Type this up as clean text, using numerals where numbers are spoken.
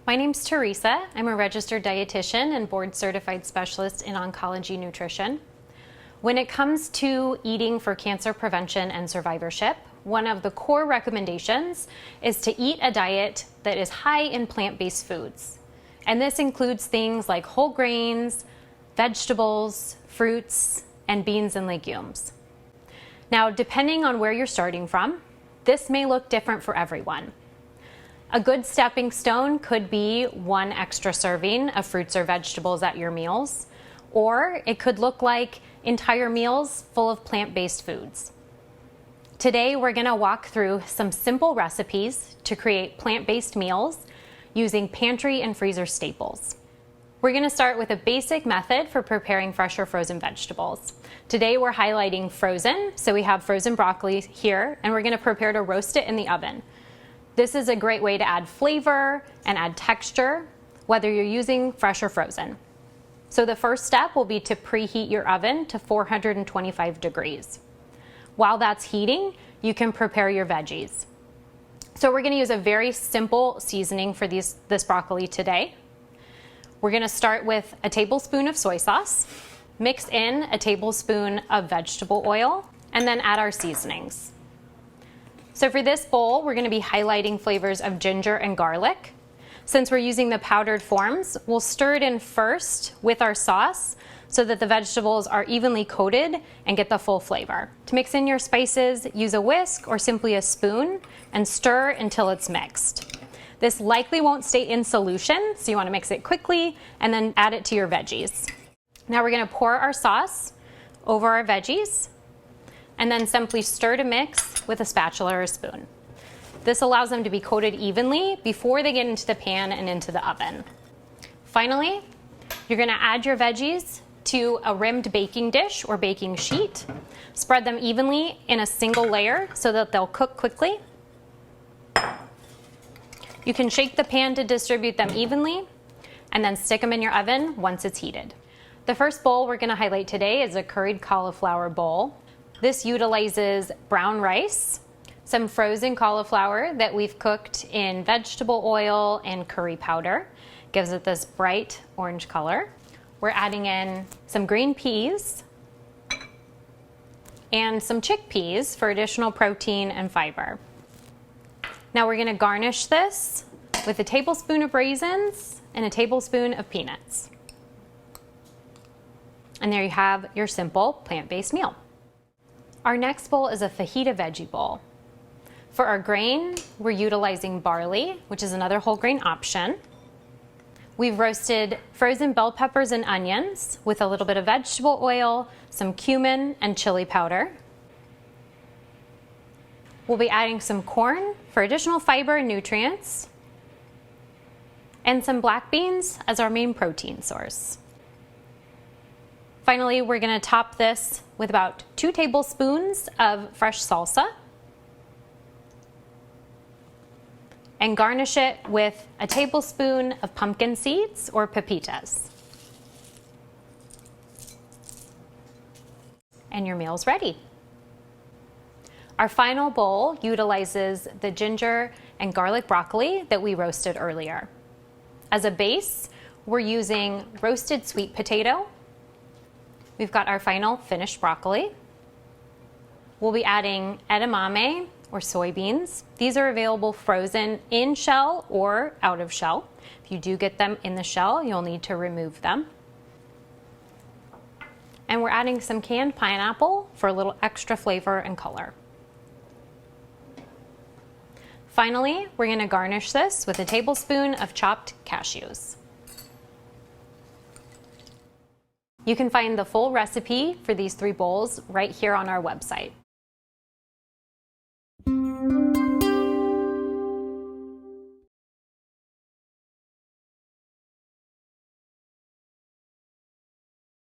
My name's Teresa. I'm a registered dietitian and board certified specialist in oncology nutrition. When it comes to eating for cancer prevention and survivorship, one of the core recommendations is to eat a diet that is high in plant-based foods. And this includes things like whole grains, vegetables, fruits, and beans and legumes. Now, depending on where you're starting from, this may look different for everyone. A good stepping stone could be one extra serving of fruits or vegetables at your meals, or it could look like entire meals full of plant-based foods. Today, we're going to walk through some simple recipes to create plant-based meals using pantry and freezer staples. We're going to start with a basic method for preparing fresh or frozen vegetables. Today, we're highlighting frozen, so we have frozen broccoli here, and we're going to prepare to roast it in the oven. This is a great way to add flavor and add texture, whether you're using fresh or frozen. So the first step will be to preheat your oven to 425 degrees. While that's heating, you can prepare your veggies. So we're going to use a very simple seasoning for this broccoli today. We're going to start with a tablespoon of soy sauce, mix in a tablespoon of vegetable oil, and then add our seasonings. So for this bowl, we're going to be highlighting flavors of ginger and garlic. Since we're using the powdered forms, we'll stir it in first with our sauce so that the vegetables are evenly coated and get the full flavor. To mix in your spices, use a whisk or simply a spoon and stir until it's mixed. This likely won't stay in solution, so you want to mix it quickly and then add it to your veggies. Now we're going to pour our sauce over our veggies and then simply stir to mix with a spatula or a spoon. This allows them to be coated evenly before they get into the pan and into the oven. Finally, you're going to add your veggies to a rimmed baking dish or baking sheet. Spread them evenly in a single layer so that they'll cook quickly. You can shake the pan to distribute them evenly and then stick them in your oven once it's heated. The first bowl we're going to highlight today is a curried cauliflower bowl. This utilizes brown rice, some frozen cauliflower that we've cooked in vegetable oil and curry powder. Gives it this bright orange color. We're adding in some green peas and some chickpeas for additional protein and fiber. Now we're going to garnish this with a tablespoon of raisins and a tablespoon of peanuts. And there you have your simple plant-based meal. Our next bowl is a fajita veggie bowl. For our grain, we're utilizing barley, which is another whole grain option. We've roasted frozen bell peppers and onions with a little bit of vegetable oil, some cumin, and chili powder. We'll be adding some corn for additional fiber and nutrients, and some black beans as our main protein source. Finally, we're going to top this with about 2 tablespoons of fresh salsa and garnish it with a tablespoon of pumpkin seeds or pepitas. And your meal's ready. Our final bowl utilizes the ginger and garlic broccoli that we roasted earlier. As a base, we're using roasted sweet potato. We've got our final finished broccoli. We'll be adding edamame or soybeans. These are available frozen in shell or out of shell. If you do get them in the shell, you'll need to remove them. And we're adding some canned pineapple for a little extra flavor and color. Finally, we're going to garnish this with a tablespoon of chopped cashews. You can find the full recipe for these 3 bowls right here on our website.